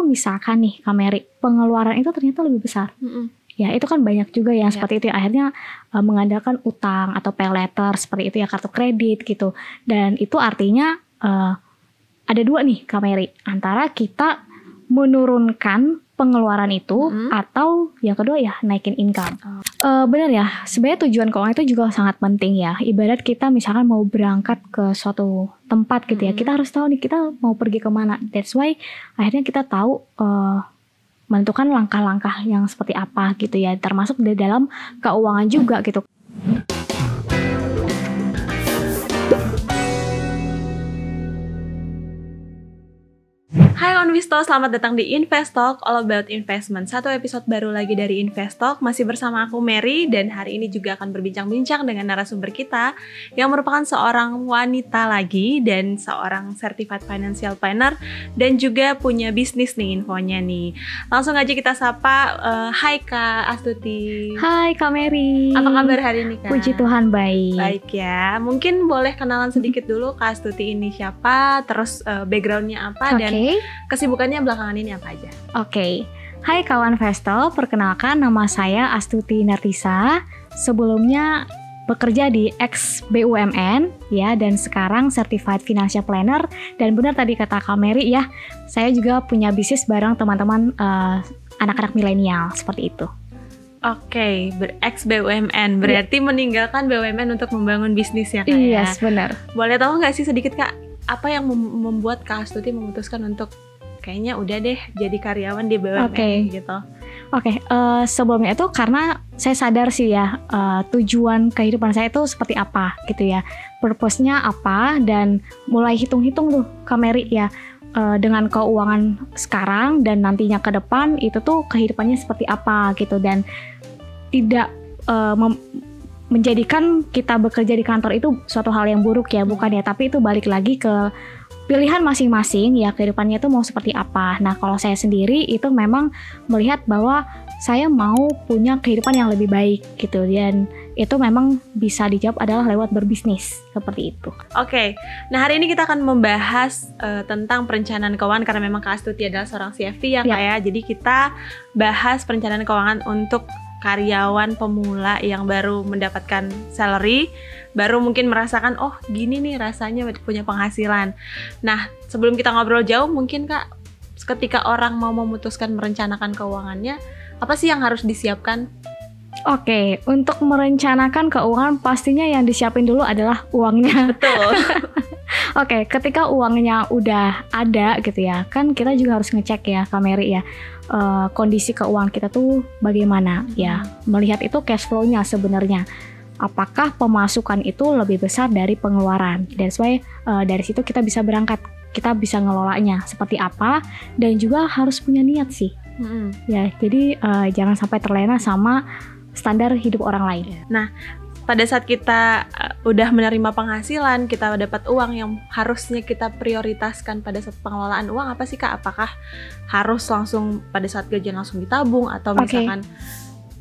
kalau misalkan nih Kak Mary, pengeluaran itu ternyata lebih besar. Ya itu kan banyak juga yang seperti itu. Akhirnya mengandalkan utang atau pay later seperti itu ya, kartu kredit gitu. Dan itu artinya ada dua nih Kak Mary, antara kita menurunkan pengeluaran itu atau yang kedua ya naikin income. Benar ya, sebenarnya tujuan keuangan itu juga sangat penting ya. Ibarat kita misalkan mau berangkat ke suatu tempat gitu ya, kita harus tahu nih kita mau pergi kemana. That's why akhirnya kita tahu menentukan langkah-langkah yang seperti apa gitu ya, termasuk di dalam keuangan juga gitu. Hai Onwisto, selamat datang di Invest Talk, all about investment. Satu episode baru lagi dari Invest Talk, masih bersama aku Mary, dan hari ini juga akan berbincang-bincang dengan narasumber kita yang merupakan seorang wanita lagi dan seorang certified financial planner dan juga punya bisnis nih infonya nih. Langsung aja kita sapa. Hai Kak Astuti. Hai Kak Mary. Apa kabar hari ini Kak? Puji Tuhan baik. Baik ya, mungkin boleh kenalan sedikit dulu Kak Astuti ini siapa, terus backgroundnya apa, dan kesibukannya belakangan ini apa aja? Oke. Hai kawan Vestel, perkenalkan nama saya Astuti Nartisa. Sebelumnya bekerja di ex BUMN ya, dan sekarang certified financial planner. Dan benar tadi kata Kak Mary ya, saya juga punya bisnis bareng teman-teman anak-anak milenial seperti itu. Oke, ex BUMN berarti meninggalkan BUMN untuk membangun bisnis ya Kak? Yes, benar. Boleh tahu nggak sih sedikit Kak, apa yang membuat Kak Astuti memutuskan untuk kayaknya udah deh jadi karyawan di BUMN gitu? Oke, sebelumnya itu karena saya sadar sih ya, tujuan kehidupan saya itu seperti apa gitu ya, purpose-nya apa, dan mulai hitung-hitung tuh Kak Mary ya, dengan keuangan sekarang dan nantinya ke depan itu tuh kehidupannya seperti apa gitu, dan tidak menjadikan kita bekerja di kantor itu suatu hal yang buruk ya, bukan ya, tapi itu balik lagi ke pilihan masing-masing ya, kehidupannya itu mau seperti apa. Nah kalau saya sendiri itu memang melihat bahwa saya mau punya kehidupan yang lebih baik gitu, dan itu memang bisa dijawab adalah lewat berbisnis seperti itu. Oke, nah hari ini kita akan membahas tentang perencanaan keuangan karena memang Kak Astuti adalah seorang CFP ya Kak ya. Jadi kita bahas perencanaan keuangan untuk karyawan pemula yang baru mendapatkan salary, baru mungkin merasakan oh gini nih rasanya punya penghasilan. Nah sebelum kita ngobrol jauh, mungkin Kak, ketika orang mau memutuskan merencanakan keuangannya, apa sih yang harus disiapkan? Oke, untuk merencanakan keuangan pastinya yang disiapin dulu adalah uangnya. Betul. Oke, ketika uangnya udah ada gitu ya, kan kita juga harus ngecek ya Kak Mary ya, kondisi keuangan kita tuh bagaimana ya, melihat itu cash flow-nya sebenarnya. Apakah pemasukan itu lebih besar dari pengeluaran? That's why dari situ kita bisa berangkat, kita bisa ngelolanya seperti apa, dan juga harus punya niat sih. Ya, jadi jangan sampai terlena sama standar hidup orang lain. Nah, pada saat kita udah menerima penghasilan, kita dapat uang yang harusnya kita prioritaskan pada saat pengelolaan uang, apa sih Kak? Apakah harus langsung pada saat gajian langsung ditabung, atau misalkan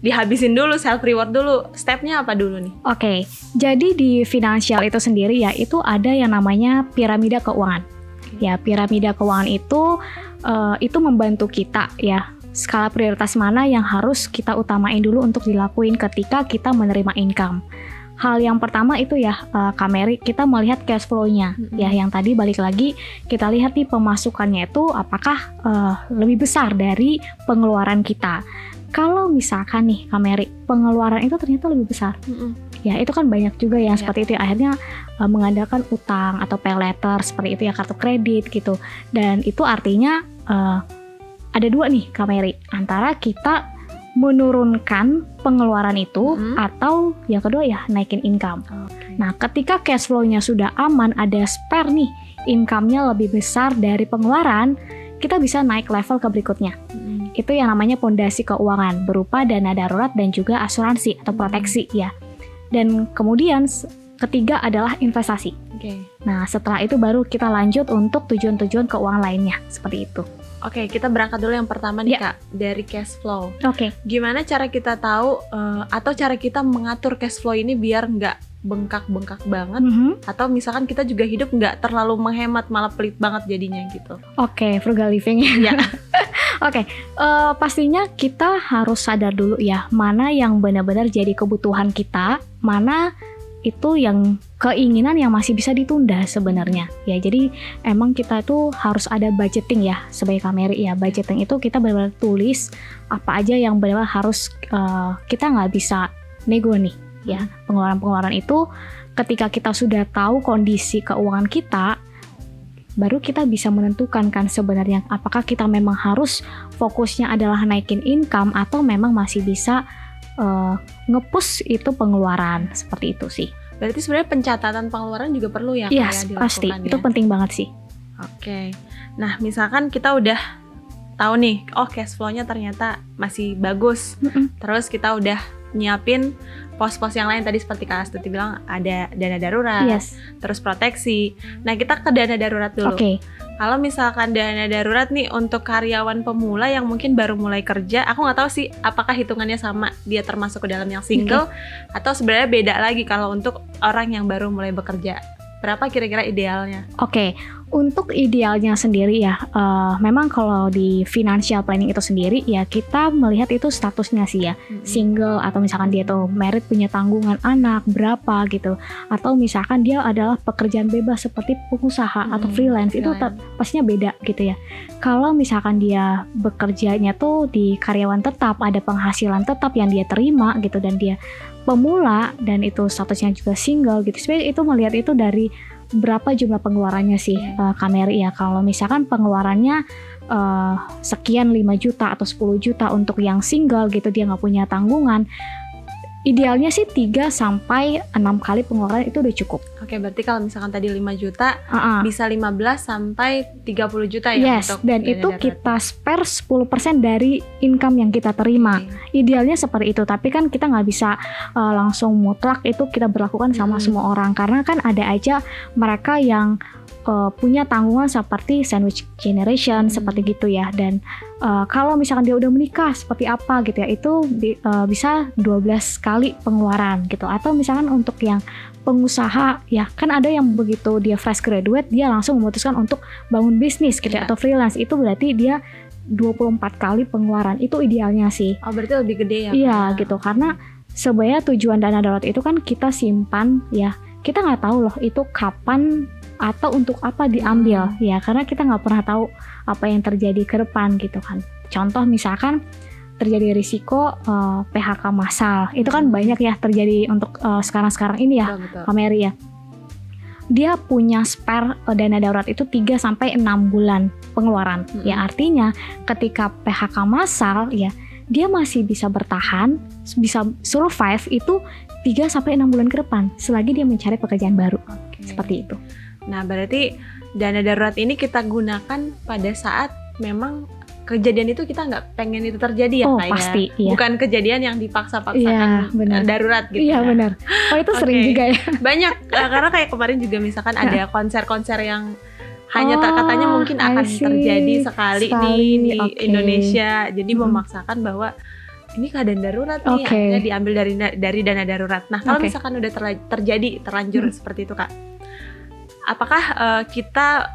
dihabisin dulu, self reward dulu? Stepnya apa dulu nih? Oke, jadi di finansial itu sendiri ya, itu ada yang namanya piramida keuangan. Ya, piramida keuangan itu membantu kita ya, skala prioritas mana yang harus kita utamain dulu untuk dilakuin ketika kita menerima income. Hal yang pertama itu ya Kak Mary, kita melihat cash flow-nya ya, yang tadi balik lagi kita lihat nih pemasukannya itu apakah lebih besar dari pengeluaran kita. Kalau misalkan nih Kak Mary, pengeluaran itu ternyata lebih besar, ya itu kan banyak juga yang seperti itu, akhirnya mengandalkan utang atau pay later seperti itu ya, kartu kredit gitu. Dan itu artinya ada dua nih Kak Mary, antara kita menurunkan pengeluaran itu atau yang kedua ya naikin income. Nah ketika cash flow-nya sudah aman, ada spare nih, income-nya lebih besar dari pengeluaran, kita bisa naik level ke berikutnya. Itu yang namanya pondasi keuangan, berupa dana darurat dan juga asuransi atau proteksi ya. Dan kemudian ketiga adalah investasi. Nah setelah itu baru kita lanjut untuk tujuan-tujuan keuangan lainnya seperti itu. Oke, kita berangkat dulu yang pertama nih Kak, dari cash flow. Gimana cara kita tahu atau cara kita mengatur cash flow ini biar nggak bengkak-bengkak banget, atau misalkan kita juga hidup nggak terlalu menghemat malah pelit banget jadinya gitu? Frugal living ya. Oke, pastinya kita harus sadar dulu ya, mana yang benar-benar jadi kebutuhan kita, mana itu yang keinginan yang masih bisa ditunda sebenarnya. Ya, jadi emang kita itu harus ada budgeting ya sebagai Kameri ya. Budgeting itu kita benar-benar tulis apa aja yang benar-benar harus kita nggak bisa nego nih ya. Pengeluaran-pengeluaran itu ketika kita sudah tahu kondisi keuangan kita, baru kita bisa menentukan kan sebenarnya apakah kita memang harus fokusnya adalah naikin income atau memang masih bisa nge-push itu pengeluaran, seperti itu sih. Berarti sebenarnya pencatatan pengeluaran juga perlu ya? Yes, dilakukan pasti. ya? Itu penting banget sih. Oke. Nah, misalkan kita udah tahu nih, oh cash flow-nya ternyata masih bagus. Terus kita udah nyiapin pos-pos yang lain tadi seperti Kak Astuti bilang ada dana darurat, terus proteksi. Nah, kita ke dana darurat dulu. Kalau misalkan dana darurat nih untuk karyawan pemula yang mungkin baru mulai kerja, aku nggak tahu sih apakah hitungannya sama, dia termasuk ke dalam yang single atau sebenarnya beda lagi kalau untuk orang yang baru mulai bekerja. Berapa kira-kira idealnya? Untuk idealnya sendiri ya, memang kalau di financial planning itu sendiri ya kita melihat itu statusnya sih ya, single atau misalkan dia tuh married punya tanggungan anak berapa gitu, atau misalkan dia adalah pekerjaan bebas seperti pengusaha atau freelance, itu pastinya beda gitu ya. Kalau misalkan dia bekerjanya tuh di karyawan tetap, ada penghasilan tetap yang dia terima gitu, dan dia pemula dan itu statusnya juga single gitu, sebenarnya itu melihat itu dari berapa jumlah pengeluarannya sih Kameri ya. Kalau misalkan pengeluarannya sekian 5 juta atau 10 juta untuk yang single gitu, dia nggak punya tanggungan, idealnya sih 3 sampai 6 kali pengeluaran itu udah cukup. Berarti kalau misalkan tadi 5 juta bisa 15 sampai 30 juta ya untuk dan itu kita spare 10% dari income yang kita terima. Idealnya seperti itu, tapi kan kita nggak bisa langsung mutlak itu kita berlakukan sama semua orang, karena kan ada aja mereka yang punya tanggungan seperti sandwich generation seperti gitu ya. Dan kalau misalkan dia udah menikah seperti apa gitu ya, itu bisa 12 kali pengeluaran gitu. Atau misalkan untuk yang pengusaha ya, kan ada yang begitu dia fresh graduate dia langsung memutuskan untuk bangun bisnis gitu atau freelance, itu berarti dia 24 kali pengeluaran. Itu idealnya sih. Berarti lebih gede ya? Iya gitu, karena sebenarnya tujuan dana darurat itu kan kita simpan ya, kita nggak tahu loh itu kapan atau untuk apa diambil ya, karena kita nggak pernah tahu apa yang terjadi ke depan gitu kan. Contoh misalkan terjadi risiko PHK massal, itu kan banyak ya terjadi untuk sekarang-sekarang ini ya Kameri ya. Dia punya spare dana darurat itu 3 sampai 6 bulan pengeluaran. Ya artinya ketika PHK massal ya, dia masih bisa bertahan, bisa survive itu 3 sampai 6 bulan ke depan selagi dia mencari pekerjaan baru. Seperti itu. Nah, berarti dana darurat ini kita gunakan pada saat memang kejadian itu kita nggak pengen itu terjadi ya, Kak? Pasti, ya? Bukan kejadian yang dipaksa-paksakan darurat gitu. Iya, benar. Itu sering juga ya. Banyak, karena kayak kemarin juga misalkan ada konser-konser yang hanya katanya mungkin akan terjadi sekali nih di Indonesia. Jadi memaksakan bahwa ini keadaan darurat nih, akhirnya diambil dari dana darurat. Nah, kalau misalkan udah terlanjur seperti itu, Kak, apakah kita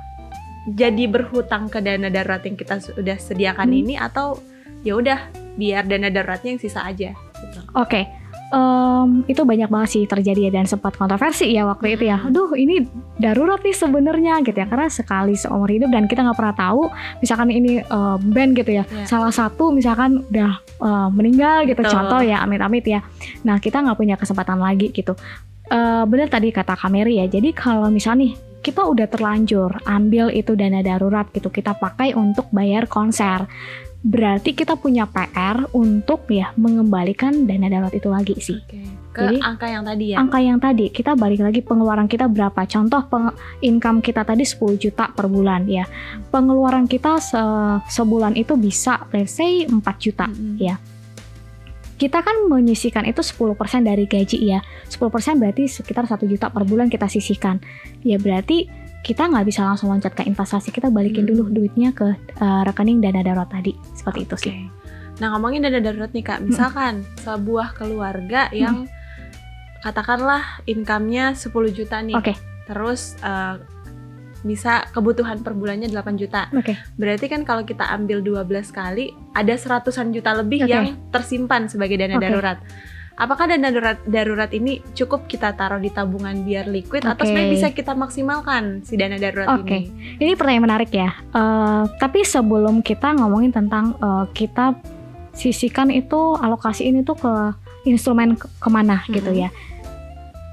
jadi berhutang ke dana darurat yang kita sudah sediakan ini, atau ya udah biar dana daruratnya yang sisa aja gitu? Itu banyak banget sih terjadi ya, dan sempat kontroversi ya waktu itu ya. Aduh, ini darurat nih sebenarnya gitu ya, karena sekali seumur hidup dan kita nggak pernah tahu misalkan ini band gitu ya, salah satu misalkan udah meninggal gitu. Contoh ya, amit-amit ya. Nah, kita nggak punya kesempatan lagi gitu. Benar tadi kata Kameri ya, jadi kalau misalnya nih kita udah terlanjur ambil itu dana darurat gitu, kita pakai untuk bayar konser, berarti kita punya PR untuk ya mengembalikan dana darurat itu lagi sih. Jadi angka yang tadi ya? Angka yang tadi, kita balik lagi pengeluaran kita berapa. Contoh income kita tadi 10 juta per bulan ya, pengeluaran kita sebulan itu bisa let's say 4 juta ya. Kita kan menyisihkan itu 10% dari gaji ya. 10% berarti sekitar 1 juta per bulan kita sisihkan. Ya berarti kita nggak bisa langsung loncat ke investasi, kita balikin dulu duitnya ke rekening dana darurat tadi. Seperti itu sih. Nah, ngomongin dana darurat nih, Kak, misalkan sebuah keluarga yang katakanlah income-nya 10 juta nih. Terus bisa kebutuhan per bulannya 8 juta. Oke. Berarti kan kalau kita ambil 12 kali, ada 100-an juta lebih yang tersimpan sebagai dana darurat. Apakah dana darurat ini cukup kita taruh di tabungan biar liquid atau sebenarnya bisa kita maksimalkan si dana darurat ini? Ini pertanyaan menarik ya. Tapi sebelum kita ngomongin tentang kita sisihkan itu, alokasiin itu ke instrumen kemana gitu ya.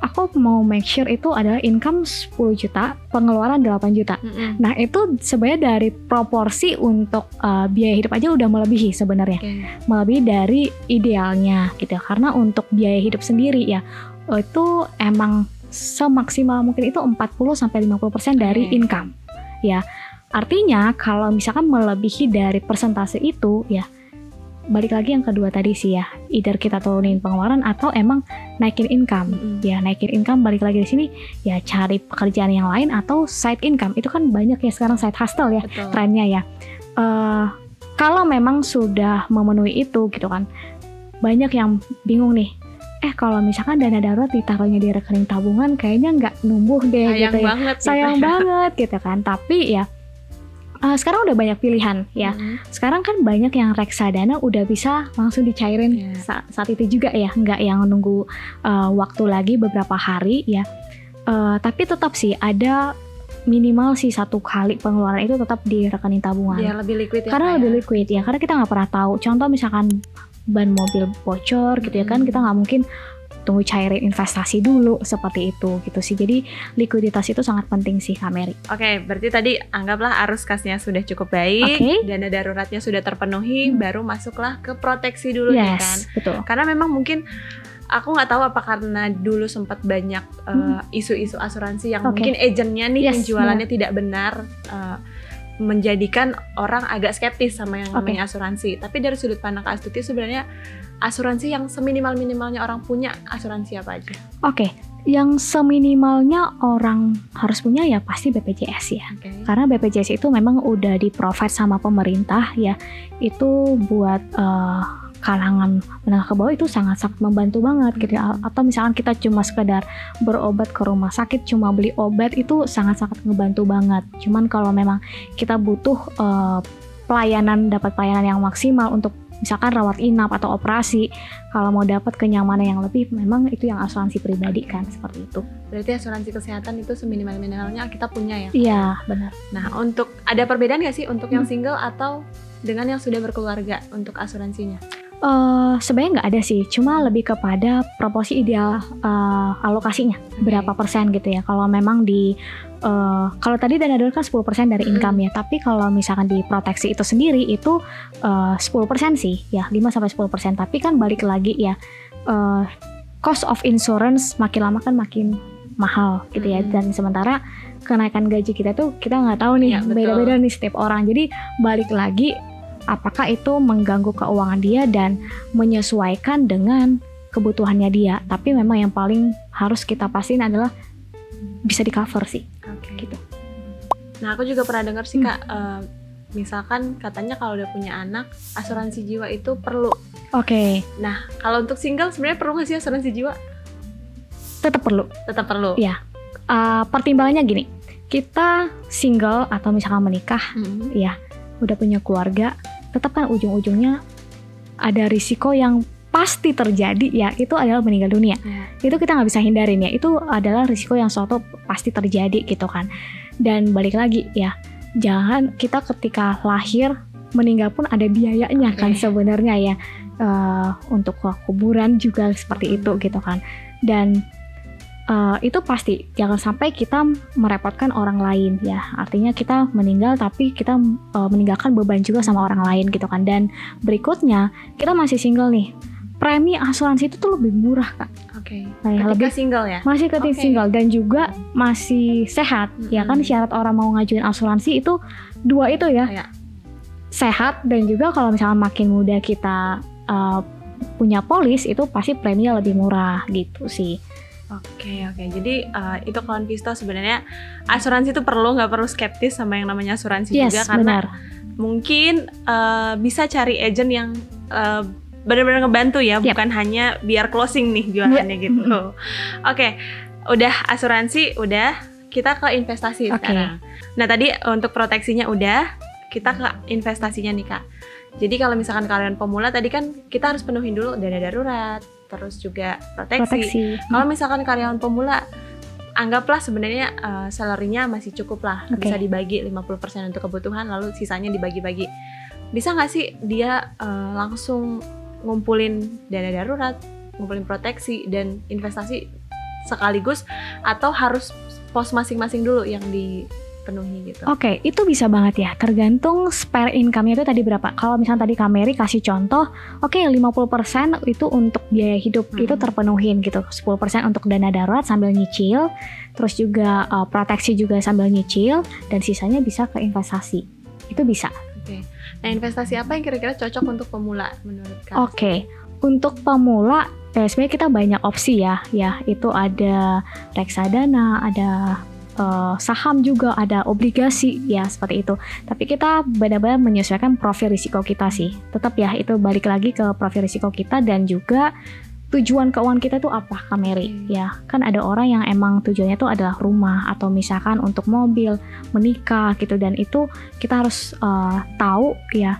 Aku mau make sure itu adalah income 10 juta, pengeluaran 8 juta. Nah itu sebenarnya dari proporsi untuk biaya hidup aja udah melebihi sebenarnya. Melebihi dari idealnya gitu ya. Karena untuk biaya hidup sendiri ya, itu emang semaksimal mungkin itu 40-50% dari income. Ya, artinya kalau misalkan melebihi dari persentase itu ya, balik lagi yang kedua tadi sih ya, either kita turunin pengeluaran atau emang naikin income. Ya naikin income, balik lagi di sini ya cari pekerjaan yang lain atau side income. Itu kan banyak ya sekarang side hustle ya. Betul. Trennya ya. Kalau memang sudah memenuhi itu gitu kan, banyak yang bingung nih. Kalau misalkan dana darurat ditaruhnya di rekening tabungan kayaknya nggak numbuh deh. Sayang gitu ya. Sayang banget gitu kan. Tapi ya sekarang udah banyak pilihan ya. Sekarang kan banyak yang reksadana udah bisa langsung dicairin saat itu juga ya, nggak yang nunggu waktu lagi beberapa hari ya. Tapi tetap sih ada minimal sih 1 kali pengeluaran itu tetap di rekening tabungan. Ya lebih liquid ya. Karena lebih liquid ya, karena kita nggak pernah tahu. Contoh misalkan ban mobil bocor gitu ya kan, kita nggak mungkin tunggu cairin investasi dulu seperti itu gitu sih. Jadi likuiditas itu sangat penting sih Kak Mary. Oke, berarti tadi anggaplah arus kasnya sudah cukup baik, dana daruratnya sudah terpenuhi, baru masuklah ke proteksi dulu ya kan. Betul. Karena memang mungkin aku nggak tahu apa karena dulu sempat banyak isu-isu asuransi yang mungkin agennya nih penjualannya tidak benar, menjadikan orang agak skeptis sama yang namanya asuransi. Tapi dari sudut pandang Kak Astuti sebenarnya asuransi yang seminimal-minimalnya orang punya asuransi apa aja? Yang seminimalnya orang harus punya ya pasti BPJS ya. Karena BPJS itu memang udah di-provide sama pemerintah ya. Itu buat kalangan menengah ke bawah itu sangat-sangat membantu banget gitu ya. Atau misalkan kita cuma sekedar berobat ke rumah sakit, cuma beli obat itu sangat-sangat ngebantu banget. Cuman kalau memang kita butuh dapat pelayanan yang maksimal untuk misalkan rawat inap atau operasi, kalau mau dapat kenyamanan yang lebih, memang itu yang asuransi pribadi kan, seperti itu. Berarti asuransi kesehatan itu seminimal-minimalnya kita punya ya? Iya, benar. Nah, untuk ada perbedaan nggak sih untuk yang single atau dengan yang sudah berkeluarga untuk asuransinya? Sebenarnya nggak ada sih, cuma lebih kepada proporsi ideal alokasinya, berapa persen gitu ya. Kalau memang kalau tadi dana darurat kan 10% dari income ya, tapi kalau misalkan di proteksi itu sendiri itu 10% sih ya, 5-10%. Tapi kan balik lagi ya, cost of insurance makin lama kan makin mahal gitu ya, dan sementara kenaikan gaji kita tuh kita nggak tahu nih, beda-beda nih setiap orang. Jadi balik lagi, apakah itu mengganggu keuangan dia dan menyesuaikan dengan kebutuhannya dia. Tapi memang yang paling harus kita pastiin adalah bisa di cover sih. Gitu. Nah, aku juga pernah dengar sih Kak, misalkan katanya kalau udah punya anak, asuransi jiwa itu perlu. Nah, kalau untuk single sebenarnya perlu nggak sih asuransi jiwa? Tetap perlu. Tetap perlu. Ya. Pertimbangannya gini, kita single atau misalkan menikah, ya udah punya keluarga, tetap kan ujung-ujungnya ada risiko yang pasti terjadi ya, itu adalah meninggal dunia. Itu kita nggak bisa hindarin ya, itu adalah risiko yang suatu pasti terjadi gitu kan. Dan balik lagi ya, jangan kita ketika lahir meninggal pun ada biayanya kan sebenarnya ya, untuk kuburan juga seperti itu gitu kan. Dan itu pasti jangan sampai kita merepotkan orang lain ya, artinya kita meninggal tapi kita meninggalkan beban juga sama orang lain gitu kan. Dan berikutnya kita masih single nih, premi asuransi itu tuh lebih murah Kak. Ketika single ya? Masih ketika single dan juga masih sehat ya kan. Syarat orang mau ngajuin asuransi itu 2 itu ya, sehat dan juga kalau misalnya makin muda kita punya polis, itu pasti preminya lebih murah gitu sih. Oke. Jadi itu kawan Pisto, sebenarnya asuransi itu nggak perlu skeptis sama yang namanya asuransi juga, karena mungkin bisa cari agent yang benar-benar ngebantu ya, bukan hanya biar closing nih jualannya gitu. Udah asuransi, udah kita ke investasi sekarang. Nah tadi untuk proteksinya udah, kita ke investasinya nih Kak. Jadi kalau misalkan karyawan pemula tadi kan kita harus penuhin dulu dana darurat, terus juga proteksi. Kalau misalkan karyawan pemula, anggaplah sebenarnya salary-nya masih cukup lah, bisa dibagi 50% untuk kebutuhan, lalu sisanya dibagi-bagi. Bisa nggak sih dia langsung ngumpulin dana darurat, ngumpulin proteksi dan investasi sekaligus, atau harus pos masing-masing dulu yang dipenuhi gitu? Oke, itu bisa banget ya, tergantung spare income-nya itu tadi berapa. Kalau misalnya tadi Kak Mary kasih contoh, 50% itu untuk biaya hidup, itu terpenuhin gitu. 10% untuk dana darurat sambil nyicil, terus juga proteksi juga sambil nyicil, dan sisanya bisa ke investasi. Itu bisa. Nah, investasi apa yang kira-kira cocok untuk pemula menurut Kak? Untuk pemula sebenarnya kita banyak opsi ya. Itu ada reksadana, ada saham juga, ada obligasi ya, seperti itu. Tapi kita benar-benar menyesuaikan profil risiko kita sih. Tetap ya, itu balik lagi ke profil risiko kita dan juga tujuan keuangan kita tuh apa, Kak Mary? Ya, kan ada orang yang emang tujuannya tuh adalah rumah atau misalkan untuk mobil, menikah gitu, dan itu kita harus tahu ya,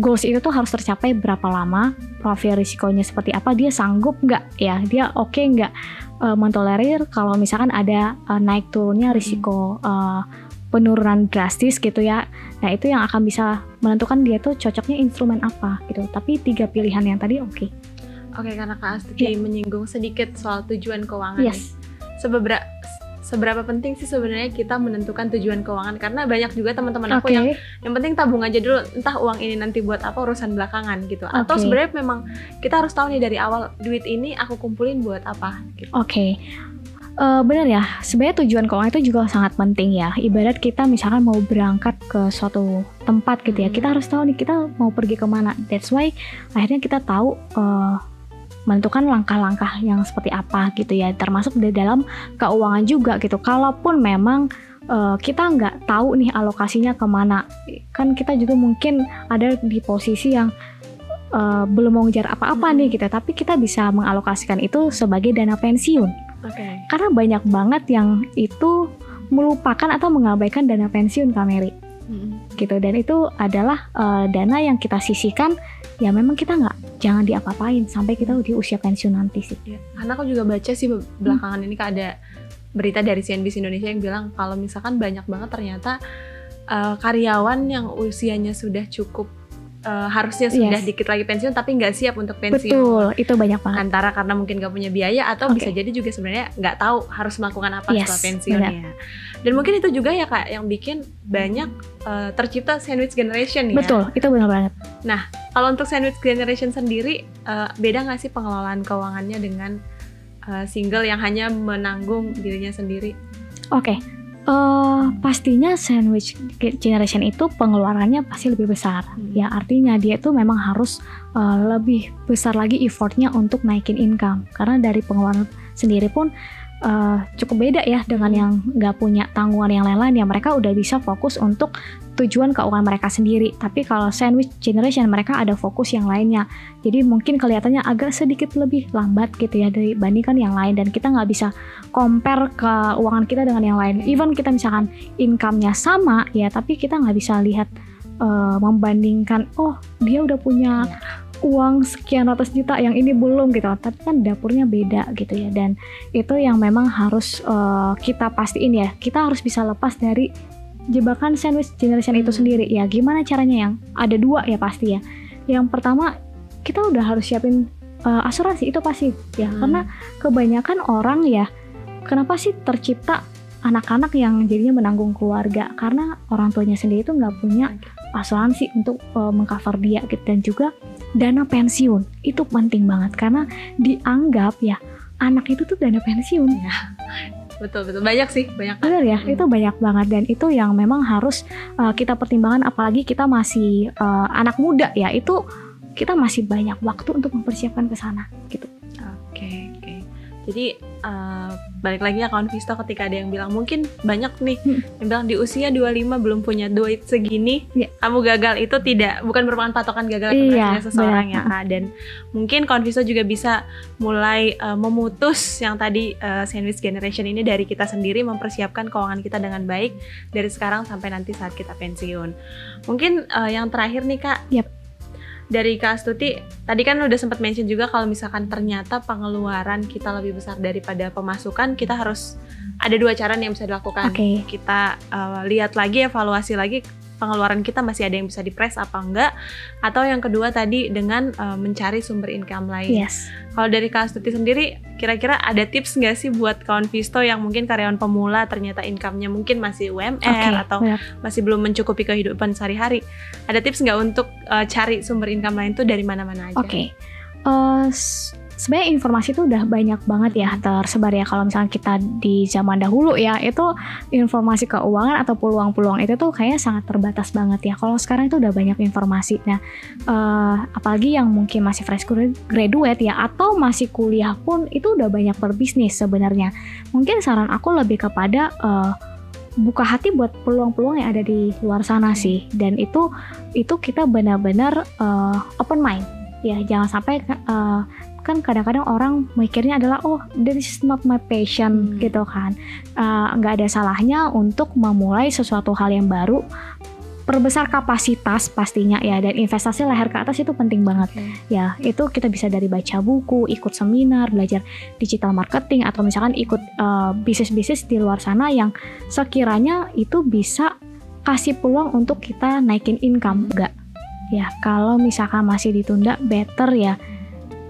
goals itu tuh harus tercapai berapa lama, profil risikonya seperti apa, dia sanggup nggak ya, dia oke nggak mentolerir kalau misalkan ada naik turunnya risiko penurunan drastis gitu ya. Nah itu yang akan bisa menentukan dia tuh cocoknya instrumen apa gitu. Tapi 3 pilihan yang tadi oke, karena Kak Astuti menyinggung sedikit soal tujuan keuangan. Seberapa penting sih sebenarnya kita menentukan tujuan keuangan? Karena banyak juga teman-teman aku yang penting tabung aja dulu, entah uang ini nanti buat apa, urusan belakangan gitu. Atau sebenarnya memang kita harus tahu nih dari awal, duit ini aku kumpulin buat apa gitu. Benar ya, sebenarnya tujuan keuangan itu juga sangat penting ya. Ibarat kita misalkan mau berangkat ke suatu tempat gitu ya, kita harus tahu nih kita mau pergi kemana. That's why akhirnya kita tahu menentukan langkah-langkah yang seperti apa gitu ya, termasuk di dalam keuangan juga gitu. Kalaupun memang kita nggak tahu nih alokasinya kemana, kan kita juga mungkin ada di posisi yang belum mau ngejar apa-apa nih gitu, tapi kita bisa mengalokasikan itu sebagai dana pensiun. Karena banyak banget yang itu melupakan atau mengabaikan dana pensiun, Kak Mary. Gitu, dan itu adalah dana yang kita sisihkan ya, memang kita jangan diapa-apain sampai kita di usia pensiun nanti sih. Karena aku juga baca sih belakangan ini Kak, ada berita dari CNBC Indonesia yang bilang kalau misalkan banyak banget ternyata karyawan yang usianya sudah cukup, harusnya sudah dikit lagi pensiun tapi nggak siap untuk pensiun. Betul, itu banyak banget. Antara karena mungkin nggak punya biaya atau bisa jadi juga sebenarnya nggak tahu harus melakukan apa setelah pensiunnya. Dan mungkin itu juga ya Kak yang bikin banyak tercipta sandwich generation ya. Betul, itu benar banget. Nah, kalau untuk sandwich generation sendiri, beda nggak sih pengelolaan keuangannya dengan single yang hanya menanggung dirinya sendiri? Pastinya sandwich generation itu pengeluarannya pasti lebih besar. Ya artinya dia itu memang harus lebih besar lagi effortnya untuk naikin income. Karena dari pengeluaran sendiri pun cukup beda ya dengan yang nggak punya tanggungan yang lain-lain ya. Mereka udah bisa fokus untuk tujuan keuangan mereka sendiri. Tapi kalau sandwich generation mereka ada fokus yang lainnya. Jadi mungkin kelihatannya agak sedikit lebih lambat gitu ya dibandingkan yang lain, dan kita nggak bisa compare keuangan kita dengan yang lain. Even kita misalkan income-nya sama ya, tapi kita nggak bisa lihat membandingkan, oh dia udah punya uang sekian ratus juta yang ini belum gitu. Tapi kan dapurnya beda gitu ya, dan itu yang memang harus kita pastiin ya. Kita harus bisa lepas dari jebakan sandwich generation itu sendiri ya. Gimana caranya? Yang ada 2 ya pasti ya. Yang pertama, kita udah harus siapin asuransi, itu pasti ya. Karena kebanyakan orang ya, kenapa sih tercipta anak-anak yang jadinya menanggung keluarga? Karena orang tuanya sendiri itu nggak punya asuransi untuk mengcover dia gitu. Dan juga dana pensiun itu penting banget, karena dianggap ya anak itu tuh dana pensiun ya. Betul, banyak sih, banyak. Benar ya, itu banyak banget, dan itu yang memang harus kita pertimbangkan, apalagi kita masih anak muda ya, itu kita masih banyak waktu untuk mempersiapkan ke sana gitu. Oke. Jadi balik lagi ya kawan Visto, ketika ada yang bilang, mungkin banyak nih yang bilang di usia 25 belum punya duit segini, kamu gagal, itu bukan merupakan patokan gagal seseorang ya Kak. Dan mungkin kawan Visto juga bisa mulai memutus yang tadi sandwich generation ini dari kita sendiri, mempersiapkan keuangan kita dengan baik dari sekarang sampai nanti saat kita pensiun. Mungkin yang terakhir nih Kak, dari Kak Astuti, tadi kan udah sempat mention juga kalau misalkan ternyata pengeluaran kita lebih besar daripada pemasukan, kita harus ada 2 cara nih yang bisa dilakukan. Kita lihat lagi, evaluasi lagi pengeluaran kita masih ada yang bisa di-press apa enggak, atau yang kedua tadi dengan mencari sumber income lain. Kalau dari Kak Astuti sendiri, kira-kira ada tips nggak sih buat kawan Visto yang mungkin karyawan pemula ternyata income-nya mungkin masih UMR atau masih belum mencukupi kehidupan sehari-hari? Ada tips nggak untuk cari sumber income lain tuh dari mana-mana aja? Sebenarnya informasi itu udah banyak banget ya tersebar ya. Kalau misalnya kita di zaman dahulu ya, itu informasi keuangan atau peluang-peluang itu tuh kayaknya sangat terbatas banget ya. Kalau sekarang itu udah banyak informasi. Nah, apalagi yang mungkin masih fresh graduate ya, atau masih kuliah pun itu udah banyak berbisnis sebenarnya. Mungkin saran aku lebih kepada buka hati buat peluang-peluang yang ada di luar sana sih. Dan itu kita benar-benar open mind ya. Jangan sampai kan kadang-kadang orang mikirnya adalah this is not my passion gitu kan. Nggak ada salahnya untuk memulai sesuatu hal yang baru, perbesar kapasitas pastinya ya, dan investasi leher ke atas itu penting banget ya. Itu kita bisa dari baca buku, ikut seminar, belajar digital marketing, atau misalkan ikut bisnis-bisnis di luar sana yang sekiranya itu bisa kasih peluang untuk kita naikin income. Enggak ya, kalau misalkan masih ditunda, better ya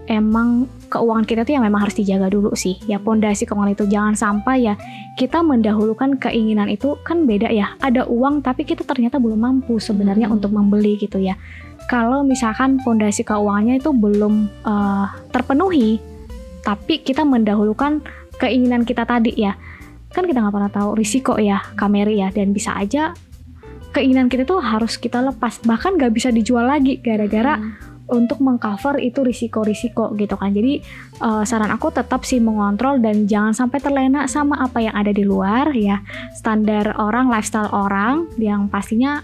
emang keuangan kita tuh yang memang harus dijaga dulu sih ya. Pondasi keuangan itu jangan sampai ya kita mendahulukan keinginan. Itu kan beda ya, ada uang tapi kita ternyata belum mampu sebenarnya untuk membeli gitu ya. Kalau misalkan pondasi keuangannya itu belum terpenuhi tapi kita mendahulukan keinginan kita tadi ya, kan kita nggak pernah tahu risiko ya Kameri ya, dan bisa aja keinginan kita tuh harus kita lepas, bahkan nggak bisa dijual lagi gara-gara untuk mengcover itu risiko-risiko gitu kan. Jadi saran aku tetap sih mengontrol dan jangan sampai terlena sama apa yang ada di luar ya, standar orang, lifestyle orang, yang pastinya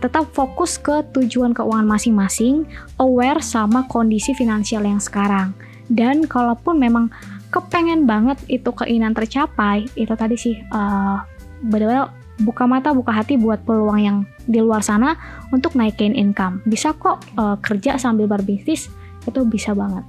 tetap fokus ke tujuan keuangan masing-masing, aware sama kondisi finansial yang sekarang. Dan kalaupun memang kepengen banget itu keinginan tercapai, itu tadi sih benar-benar buka mata, buka hati buat peluang yang di luar sana untuk naikin income. Bisa kok kerja sambil berbisnis, itu bisa banget.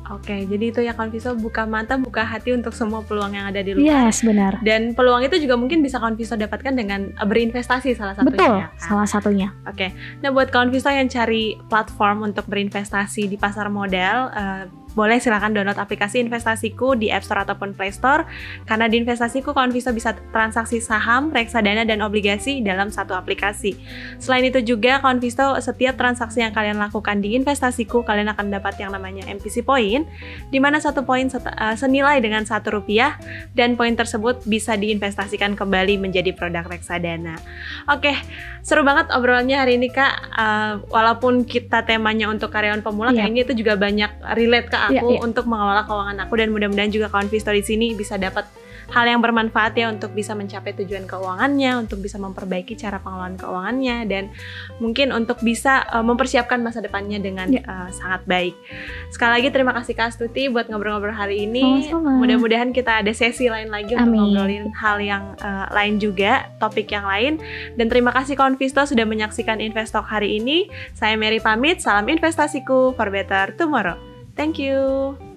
Oke, jadi itu ya kawan Visto, buka mata, buka hati untuk semua peluang yang ada di luar. Yes, benar. Dan peluang itu juga mungkin bisa kawan Visto dapatkan dengan berinvestasi salah satunya. Betul, salah satunya. Oke, nah buat kawan Visto yang cari platform untuk berinvestasi di pasar modal, boleh silakan download aplikasi Investasiku di App Store ataupun Play Store. Karena di Investasiku, kawan Visto bisa transaksi saham, reksadana, dan obligasi dalam satu aplikasi. Selain itu juga, kawan Visto, setiap transaksi yang kalian lakukan di Investasiku, kalian akan dapat yang namanya MPC Point, di mana satu poin senilai dengan Rp1, dan poin tersebut bisa diinvestasikan kembali menjadi produk reksadana. Oke, seru banget obrolannya hari ini Kak. Walaupun kita temanya untuk karyawan pemula, kayaknya itu juga banyak relate ke aku untuk mengelola keuangan aku, dan mudah-mudahan juga kawan Visto di sini bisa dapat hal yang bermanfaat ya untuk bisa mencapai tujuan keuangannya, untuk bisa memperbaiki cara pengelolaan keuangannya, dan mungkin untuk bisa mempersiapkan masa depannya dengan sangat baik. Sekali lagi terima kasih Kak Astuti buat ngobrol-ngobrol hari ini. Mudah-mudahan kita ada sesi lain lagi untuk ngobrolin hal yang lain juga, topik yang lain. Dan terima kasih kawan Visto sudah menyaksikan Investalk hari ini. Saya Mary pamit, salam investasiku for better tomorrow. Thank you.